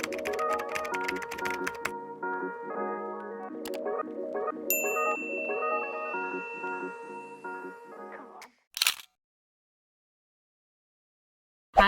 Hi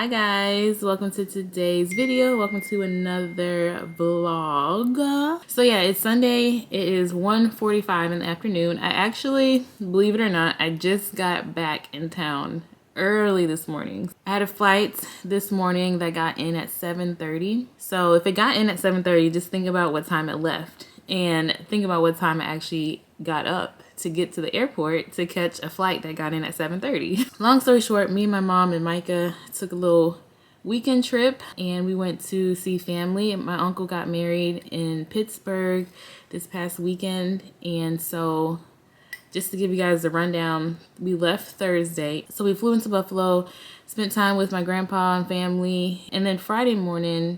guys, welcome to today's video. Welcome to another vlog. So yeah, it's Sunday. It is 1:45 in the afternoon. I actually, believe it or not, I just got back in town early this morning. I had a flight this morning that got in at 7:30. So if it got in at 7:30, just think about what time it left and think about what time I actually got up to get to the airport to catch a flight that got in at 7:30. Long story short, me and my mom and Micah took a little weekend trip and we went to see family. My uncle got married in Pittsburgh this past weekend, and so just to give you guys a rundown, we left Thursday. So we flew into Buffalo, spent time with my grandpa and family, and then Friday morning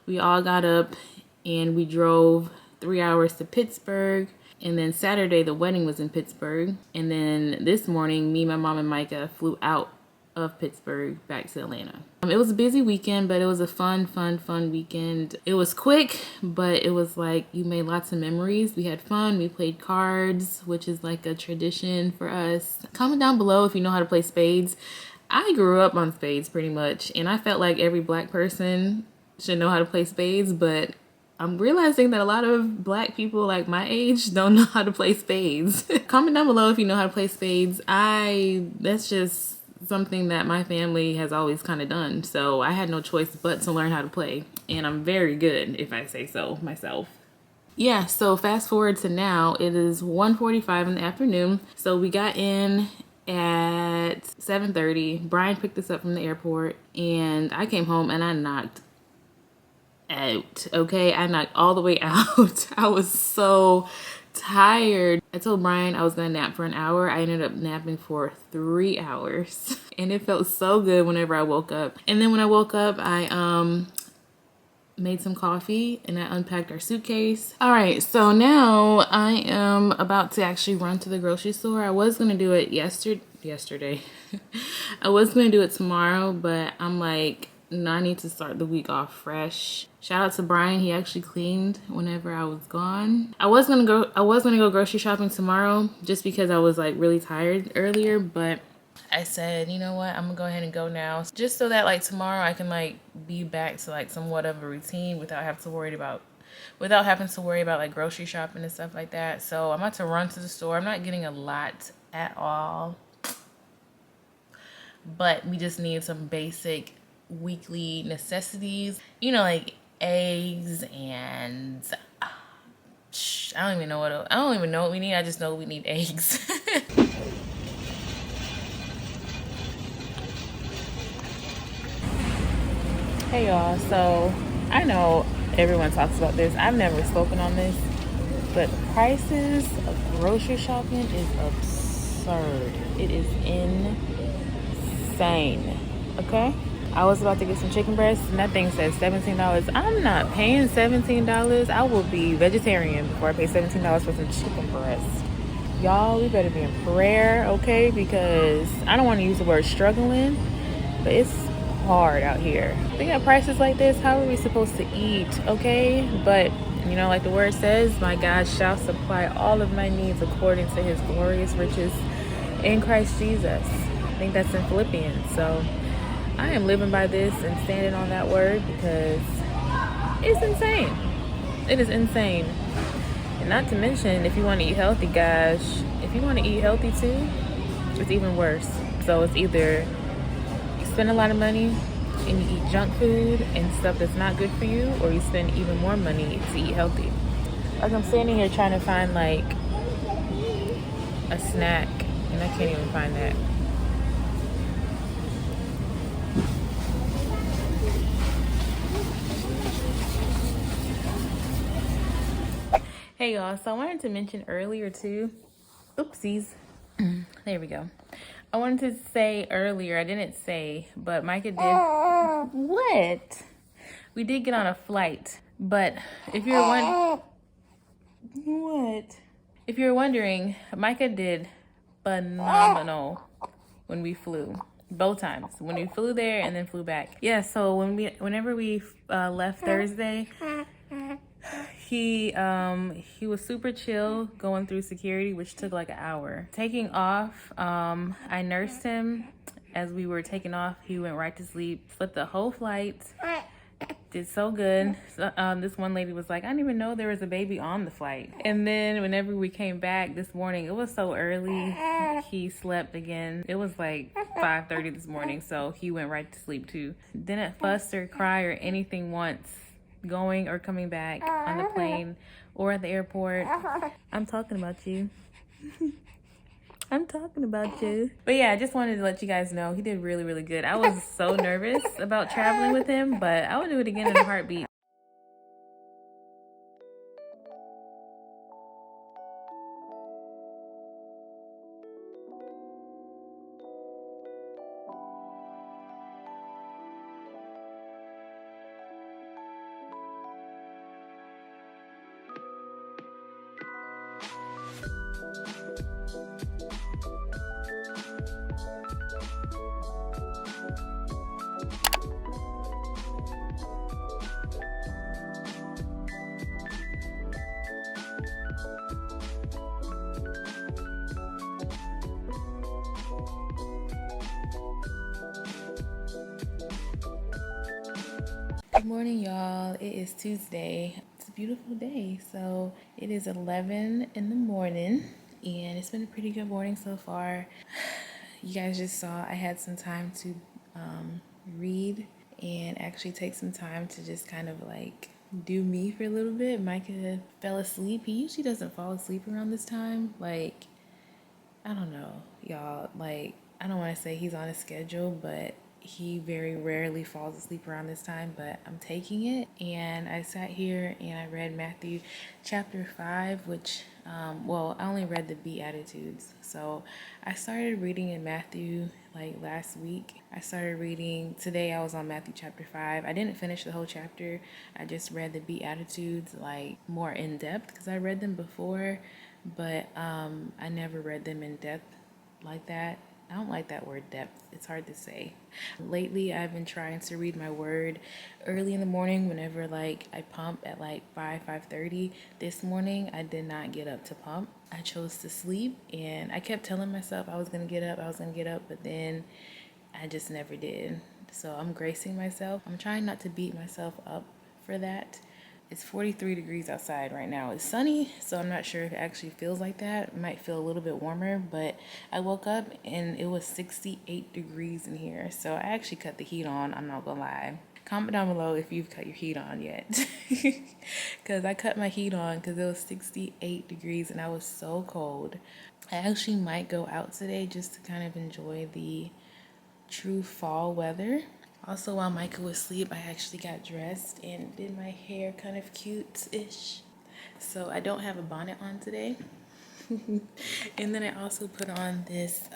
we all got up and we drove 3 hours to Pittsburgh. And then Saturday, the wedding was in Pittsburgh. And then this morning, me, my mom, and Micah flew out of Pittsburgh back to Atlanta. It was a busy weekend, but it was a fun weekend. It was quick, but it was like you made lots of memories. We had fun. We played cards, which is like a tradition for us. Comment down below if you know how to play spades. I grew up on spades pretty much, and I felt like every black person should know how to play spades, but I'm realizing that a lot of black people like my age don't know how to play spades. Comment down below if you know how to play spades. That's just something that my family has always kind of done. So I had no choice but to learn how to play. And I'm very good, if I say so myself. Yeah, so fast forward to now, it is 1:45 in the afternoon. So we got in at 7:30. Brian picked us up from the airport and I came home and I knocked out. Okay, I knocked all the way out. I was so tired. I told Brian I was gonna nap for an hour. I ended up napping for 3 hours and it felt so good whenever I woke up. And then when I woke up, I made some coffee and I unpacked our suitcase. All right, so now I am about to actually run to the grocery store. I was gonna do it yesterday. I was gonna do it tomorrow, but I'm like, no, I need to start the week off fresh. Shout out to Brian. He actually cleaned whenever I was gone. I was gonna go grocery shopping tomorrow just because I was like really tired earlier, but I said, you know what, I'm gonna go ahead and go now, just so that like tomorrow I can like be back to like somewhat of a routine without having to worry about like grocery shopping and stuff like that. So I'm about to run to the store. I'm not getting a lot at all, but we just need some basic weekly necessities, you know, like eggs and I don't even know what we need. I just know we need eggs. Hey y'all, so I know everyone talks about this. I've never spoken on this, but prices of grocery shopping is absurd. It is insane. Okay, I was about to get some chicken breasts and that thing says $17. I'm not paying $17. I will be vegetarian before I pay $17 for some chicken breasts. Y'all, we better be in prayer, okay? Because I don't want to use the word struggling, but it's hard out here. They got prices like this. How are we supposed to eat, okay? But you know, like the word says, my God shall supply all of my needs according to his glorious riches in Christ Jesus. I think that's in Philippians. So I am living by this and standing on that word because it's insane. It is insane. And not to mention, if you want to eat healthy, guys, if you want to eat healthy too, it's even worse. So it's either you spend a lot of money and you eat junk food and stuff that's not good for you, or you spend even more money to eat healthy. Like I'm standing here trying to find like a snack and I can't even find that. Hey y'all, so I wanted to mention earlier too, oopsies, there we go. I wanted to say earlier, I didn't say, but Micah did, what? We did get on a flight, but if you're wondering, Micah did phenomenal when we flew. Both times, when we flew there and then flew back. Yeah, so whenever we left Thursday, he was super chill going through security, which took like an hour. Taking off, I nursed him. As we were taking off, he went right to sleep, slept the whole flight. Did so good. So, this one lady was like, I didn't even know there was a baby on the flight. And then whenever we came back this morning, it was so early, he slept again. It was like 5:30 this morning, so he went right to sleep too. Didn't fuss or cry or anything once, going or coming back on the plane or at the airport. I'm talking about you. I'm talking about you. But yeah, I just wanted to let you guys know he did really, really good. I was so nervous about traveling with him, but I would do it again in a heartbeat. Good morning, y'all. It is Tuesday. It's a beautiful day. So it is 11 in the morning and it's been a pretty good morning so far. You guys just saw I had some time to read and actually take some time to just kind of like do me for a little bit. Micah fell asleep. He usually doesn't fall asleep around this time. Like, I don't know, y'all. Like, I don't want to say he's on a schedule, but he very rarely falls asleep around this time, but I'm taking it. And I sat here and I read Matthew chapter 5, which, well, I only read the Beatitudes. So I started reading in Matthew like last week. I started reading, today I was on Matthew chapter 5. I didn't finish the whole chapter. I just read the Beatitudes like more in depth because I read them before, but I never read them in depth like that. I don't like that word depth. It's hard to say. Lately, I've been trying to read my word early in the morning whenever like I pump at like 5:30. This morning, I did not get up to pump. I chose to sleep and I kept telling myself I was going to get up, but then I just never did. So I'm gracing myself. I'm trying not to beat myself up for that. It's 43 degrees outside right now. It's sunny, so I'm not sure if it actually feels like that. It might feel a little bit warmer, but I woke up and it was 68 degrees in here. So I actually cut the heat on, I'm not gonna lie. Comment down below if you've cut your heat on yet. Because I cut my heat on because it was 68 degrees and I was so cold. I actually might go out today just to kind of enjoy the true fall weather. Also, while Micah was asleep, I actually got dressed and did my hair kind of cute-ish. So I don't have a bonnet on today. And then I also put on this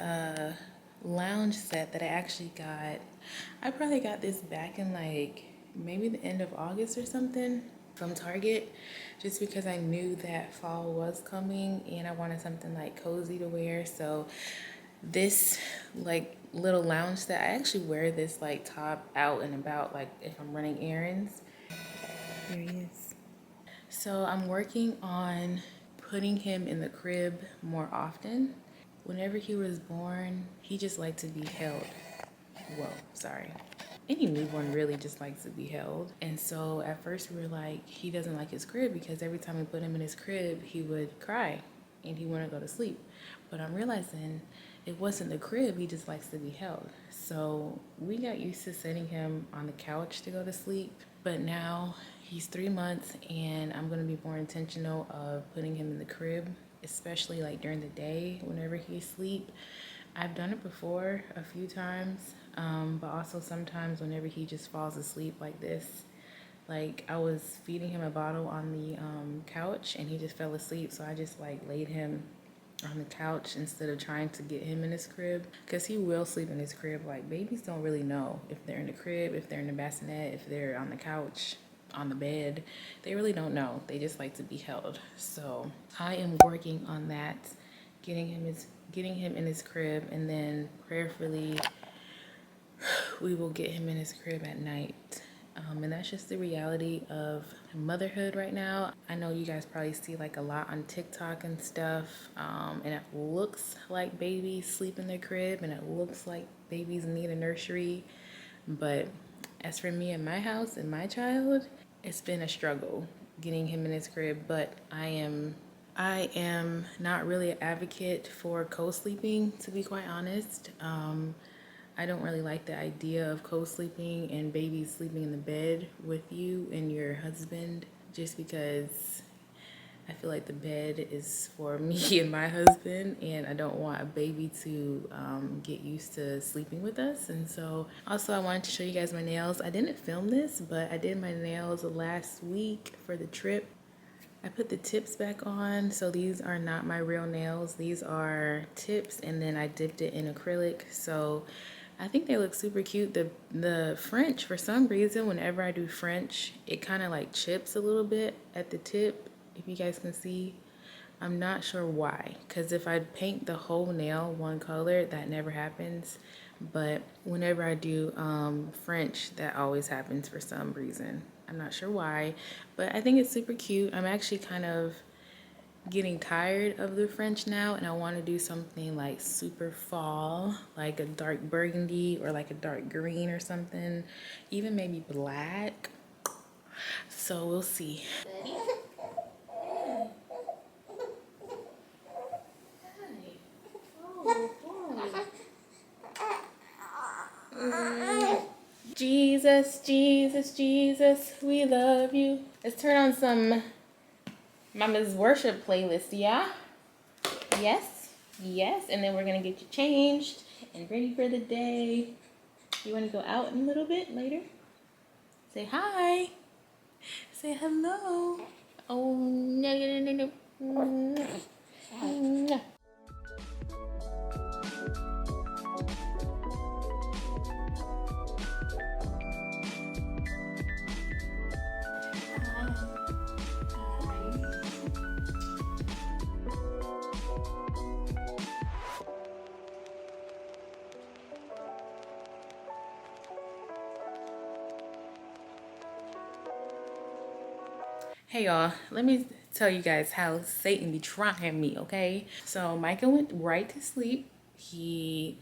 lounge set that I actually got. I probably got this back in like maybe the end of August or something from Target, just because I knew that fall was coming and I wanted something like cozy to wear. So this like little lounge set, I actually wear this like top out and about, like if I'm running errands. There he is. So I'm working on putting him in the crib more often. Whenever he was born, he just liked to be held. Whoa, sorry. Any newborn really just likes to be held. And so at first we were like, he doesn't like his crib because every time we put him in his crib, he would cry and he wouldn't go to sleep. But I'm realizing it wasn't the crib, he just likes to be held. So we got used to setting him on the couch to go to sleep. But now he's 3 months and I'm gonna be more intentional of putting him in the crib, especially like during the day whenever he's asleep. I've done it before a few times, but also sometimes whenever he just falls asleep like this. Like I was feeding him a bottle on the couch and he just fell asleep, so I just like laid him on the couch instead of trying to get him in his crib, because he will sleep in his crib. Like babies don't really know if they're in the crib, if they're in the bassinet, if they're on the couch, on the bed. They really don't know. They just like to be held. So I am working on that, getting him in his crib, and then prayerfully we will get him in his crib at night. And that's just the reality of motherhood right now. I know you guys probably see like a lot on TikTok and stuff, and it looks like babies sleep in their crib and it looks like babies need a nursery. But as for me and my house and my child, it's been a struggle getting him in his crib. But I am not really an advocate for co-sleeping, to be quite honest. I don't really like the idea of co-sleeping and babies sleeping in the bed with you and your husband, just because I feel like the bed is for me and my husband, and I don't want a baby to get used to sleeping with us. And so also I wanted to show you guys my nails. I didn't film this, but I did my nails last week for the trip. I put the tips back on, so these are not my real nails. These are tips, and then I dipped it in acrylic. So I think they look super cute. The French, for some reason, whenever I do French, it kind of like chips a little bit at the tip, if you guys can see. I'm not sure why, because if I paint the whole nail one color, that never happens. But whenever I do French, that always happens for some reason. I'm not sure why, but I think it's super cute. I'm actually kind of getting tired of the French now, and I want to do something like super fall, like a dark burgundy or like a dark green or something, even maybe black. So we'll see. Jesus, Jesus, Jesus, we love you. Let's turn on some Mama's worship playlist, yeah? Yes, yes, and then we're gonna get you changed and ready for the day. You wanna go out in a little bit later? Say hi. Say hello. Oh, no, no, no, no, no. Hey y'all, let me tell you guys how Satan be trying me, okay? So Micah went right to sleep. He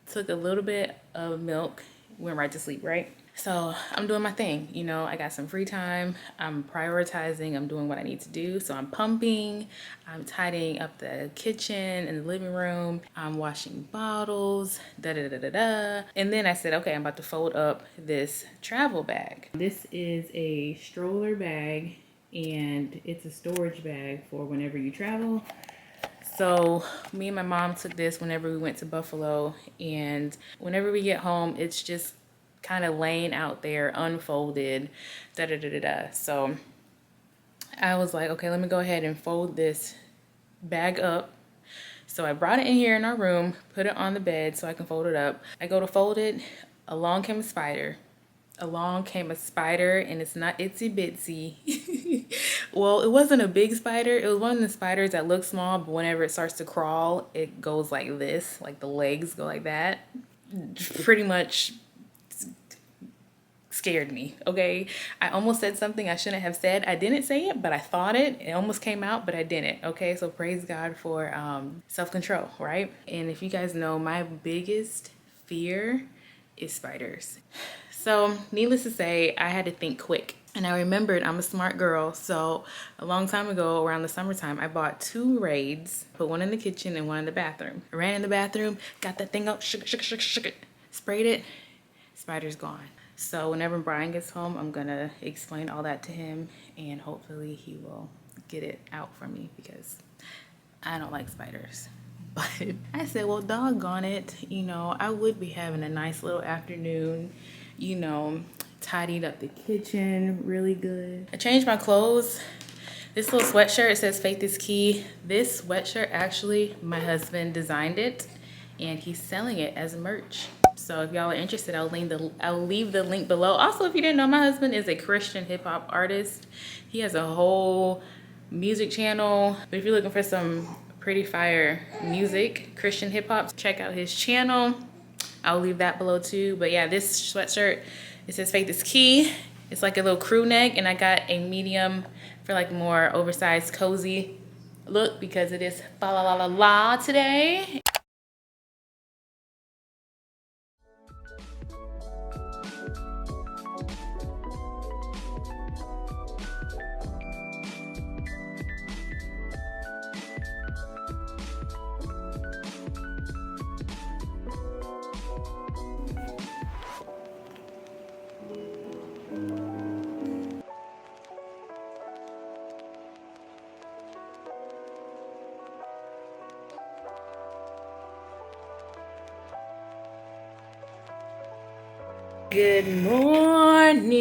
took a little bit of milk, went right to sleep, right? So I'm doing my thing, you know, I got some free time. I'm prioritizing, I'm doing what I need to do. So I'm pumping, I'm tidying up the kitchen and the living room. I'm washing bottles, da-da-da-da-da. And then I said, okay, I'm about to fold up this travel bag. This is a stroller bag, and it's a storage bag for whenever you travel. So me and my mom took this whenever we went to Buffalo, and whenever we get home, it's just kind of laying out there unfolded, da da da da da. So I was like, okay, let me go ahead and fold this bag up. So I brought it in here in our room, put it on the bed so I can fold it up. I go to fold it, along came a spider. Along came a spider, and it's not itsy bitsy. Well, it wasn't a big spider. It was one of the spiders that looks small, but whenever it starts to crawl, it goes like this, like the legs go like that. Pretty much scared me, okay? I almost said something I shouldn't have said. I didn't say it, but I thought it. It almost came out, but I didn't, okay? So praise God for self-control, right? And if you guys know, my biggest fear is spiders. So needless to say, I had to think quick. And I remembered I'm a smart girl. So a long time ago, around the summertime, I bought 2 raids, put one in the kitchen and one in the bathroom. I ran in the bathroom, got that thing up, shook it, sprayed it, spider's gone. So whenever Brian gets home, I'm gonna explain all that to him, and hopefully he will get it out for me, because I don't like spiders. But I said, well, doggone it, you know, I would be having a nice little afternoon, you know, tidied up the kitchen really good. I changed my clothes. This little sweatshirt, it says faith is key. This sweatshirt, actually, my husband designed it, and he's selling it as merch. So if y'all are interested, I'll leave the link below. Also, if you didn't know, my husband is a Christian hip hop artist. He has a whole music channel. But if you're looking for some pretty fire music, Christian hip hop, check out his channel. I'll leave that below too. But yeah, this sweatshirt, it says Faith is Key. It's like a little crew neck, and I got a medium for like more oversized, cozy look because it is fa la la la la today. Good morning.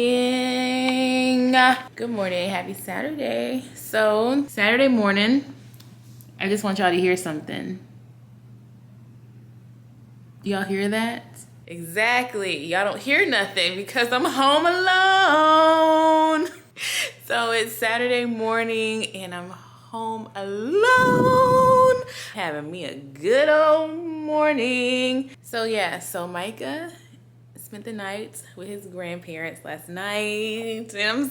Good morning. Happy Saturday. So, Saturday morning, I just want y'all to hear something. Y'all hear that? Exactly. Y'all don't hear nothing because I'm home alone. So, it's Saturday morning and I'm home alone. Having me a good old morning. So, yeah. So, Micah spent the night with his grandparents last night, and I'm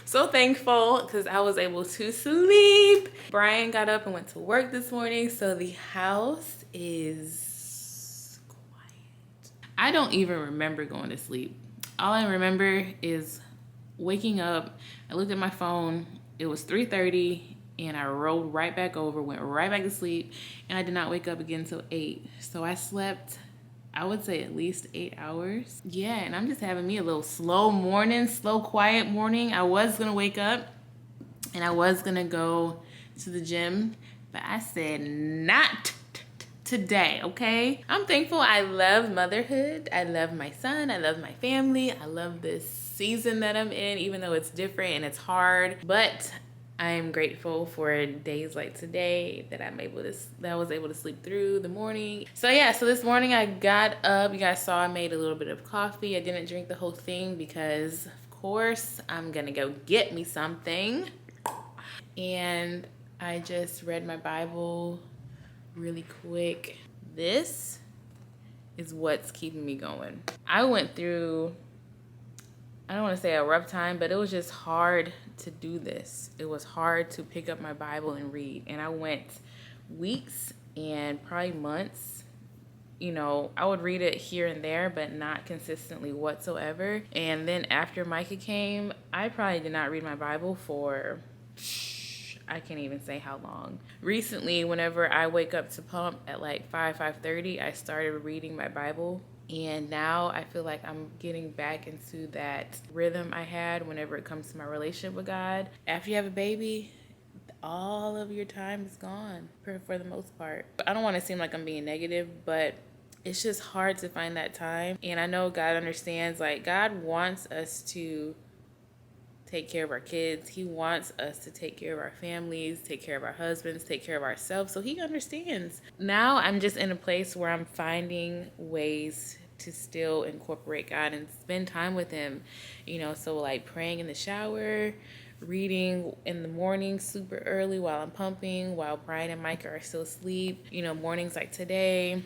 so thankful because I was able to sleep. Brian got up and went to work this morning, so the house is quiet. I don't even remember going to sleep. All I remember is waking up. I looked at my phone. It was 3:30, and I rolled right back over, went right back to sleep, and I did not wake up again until 8. So I slept, I would say, at least 8 hours. Yeah, and I'm just having me a little slow morning, slow, quiet morning. I was gonna wake up and I was gonna go to the gym, but I said not today, okay? I'm thankful. I love motherhood. I love my son. I love my family. I love this season that I'm in, even though it's different and it's hard. But I am grateful for days like today that I was able to sleep through the morning. So yeah, so this morning I got up. You guys saw I made a little bit of coffee. I didn't drink the whole thing because of course I'm gonna go get me something. And I just read my Bible really quick. This is what's keeping me going. I went through, I don't want to say a rough time, but it was just hard to do this. It was hard to pick up my Bible and read. And I went weeks and probably months. You know, I would read it here and there, but not consistently whatsoever. And then after Micah came, I probably did not read my Bible for, I can't even say how long. Recently, whenever I wake up to pump at like 5:30, I started reading my Bible. And now I feel like I'm getting back into that rhythm I had whenever it comes to my relationship with God. After you have a baby, all of your time is gone for the most part. I don't want to seem like I'm being negative, but it's just hard to find that time. And I know God understands, like God wants us to take care of our kids. He wants us to take care of our families, take care of our husbands, take care of ourselves. So he understands. Now I'm just in a place where I'm finding ways to still incorporate God and spend time with him. You know, so like praying in the shower, reading in the morning super early while I'm pumping, while Brian and Micah are still asleep. You know, mornings like today,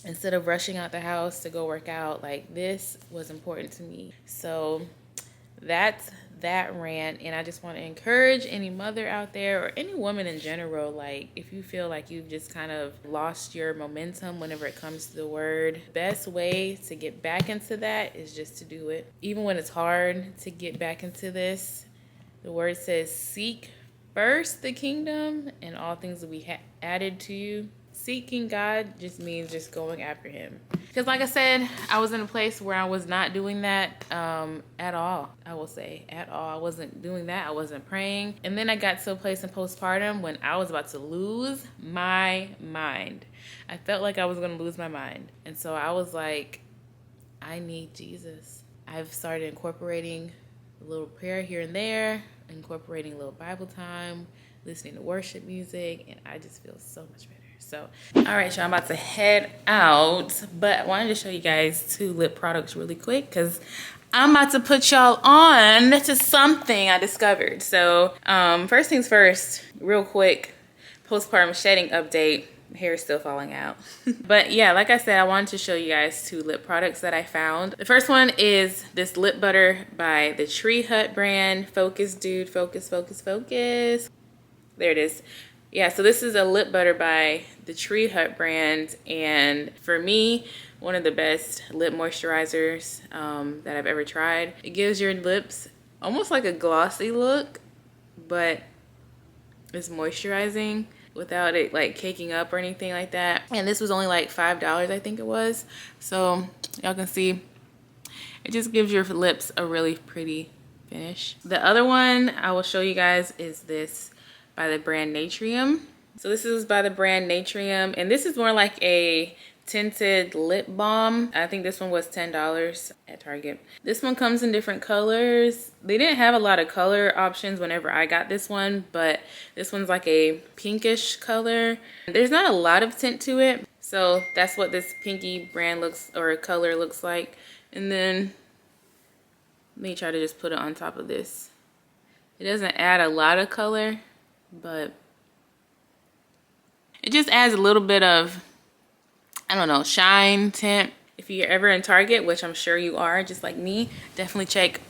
instead of rushing out the house to go work out, like this was important to me. So that's that rant. And I just want to encourage any mother out there or any woman in general, like if you feel like you've just kind of lost your momentum whenever it comes to the word, best way to get back into that is just to do it. Even when it's hard to get back into this, the word says seek first the kingdom and all things will be added to you. Seeking God just means just going after him. Because like I said, I was in a place where I was not doing that at all. I will say at all. I wasn't doing that. I wasn't praying. And then I got to a place in postpartum when I was about to lose my mind. I felt like I was going to lose my mind. And so I was like, I need Jesus. I've started incorporating a little prayer here and there, incorporating a little Bible time, listening to worship music, and I just feel so much better. So, all right, y'all, I'm about to head out, but I wanted to show you guys 2 lip products really quick because I'm about to put y'all on to something I discovered. So, first things first, real quick, postpartum shedding update. hair is still falling out. But yeah, like I said, I wanted to show you guys 2 lip products that I found. The first one is this lip butter by the Tree Hut brand. Focus, dude, focus, focus, focus. There it is. Yeah, so this is a lip butter by the Tree Hut brand, and for me, one of the best lip moisturizers that I've ever tried. It gives your lips almost like a glossy look, but it's moisturizing without it like caking up or anything like that. And this was only like $5, I think it was. So y'all can see it just gives your lips a really pretty finish. The other one I will show you guys is this by the brand Natrium. So this is by the brand Natrium, and this is more like a tinted lip balm. I think this one was $10 at Target. This one comes in different colors. They didn't have a lot of color options whenever I got this one, but this one's like a pinkish color. There's not a lot of tint to it, so that's what this pinky brand looks, or color looks like. And then let me try to just put it on top of this. It doesn't add a lot of color, but it just adds a little bit of, I don't know, shine, tint. If you're ever in Target, which I'm sure you are, just like me, definitely check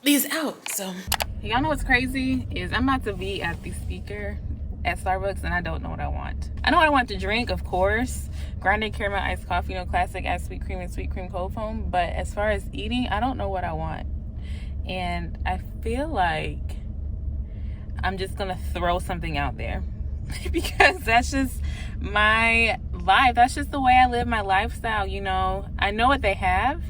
these out. So y'all know what's crazy is I'm about to be at the speaker at Starbucks, and I don't know what I want. I know what I want to drink, of course. Grande caramel iced coffee, no classic, add sweet cream and sweet cream cold foam. But as far as eating, I don't know what I want. And I feel like I'm just gonna throw something out there because that's just my life. That's just the way I live my lifestyle, you know. I know what they have.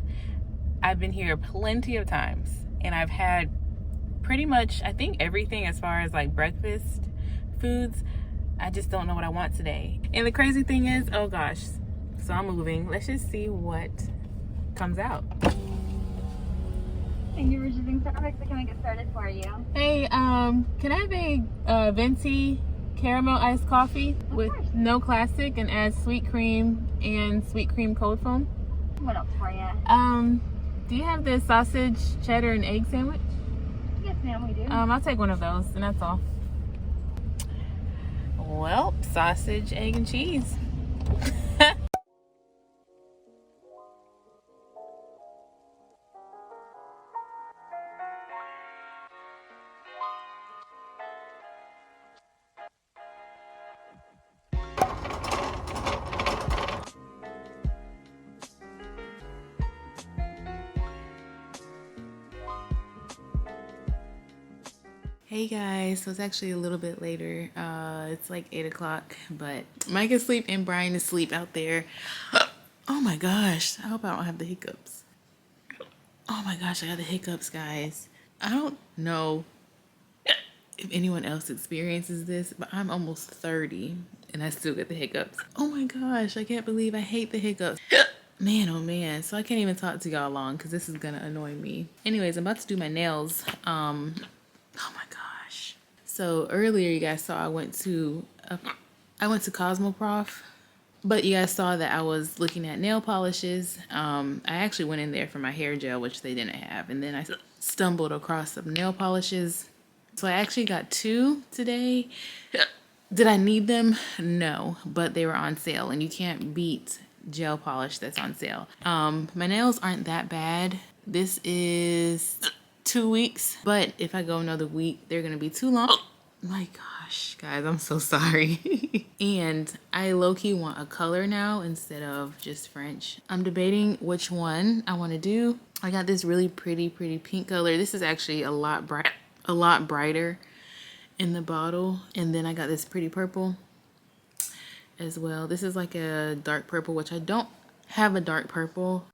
I've been here plenty of times, and I've had pretty much, I think, everything as far as like breakfast foods. I just don't know what I want today. And the crazy thing is, oh gosh, so I'm moving. Let's just see what comes out. Thank you for choosing Starbucks. Can I get started for you? Hey, can I have a venti caramel iced coffee with no classic and add sweet cream and sweet cream cold foam? What else for you? Do you have the sausage, cheddar, and egg sandwich? Yes, ma'am, we do. I'll take one of those, and that's all. Well, sausage, egg, and cheese. Hey guys, so it's actually a little bit later. It's like 8 o'clock, but Mike is asleep and Brian is asleep out there. Oh my gosh, I hope I don't have the hiccups. Oh my gosh, I got the hiccups, guys. I don't know if anyone else experiences this, but I'm almost 30 and I still get the hiccups. Oh my gosh, I can't believe I hate the hiccups. Man, oh man, so I can't even talk to y'all long because this is gonna annoy me. Anyways, I'm about to do my nails. Oh my gosh. So earlier you guys saw I went to Cosmoprof, but you guys saw that I was looking at nail polishes. I actually went in there for my hair gel, which they didn't have, and then I stumbled across some nail polishes. So I actually got 2 today. Did I need them? No, but they were on sale, and you can't beat gel polish that's on sale. My nails aren't that bad. This is 2 weeks, but if I go another week, they're gonna be too long. Oh my gosh, guys, I'm so sorry. And I low-key want a color now instead of just French. I'm debating which one I want to do. I got this really pretty pink color. This is actually a lot brighter in the bottle. And then I got this pretty purple as well. This is like a dark purple, which I don't have a dark purple.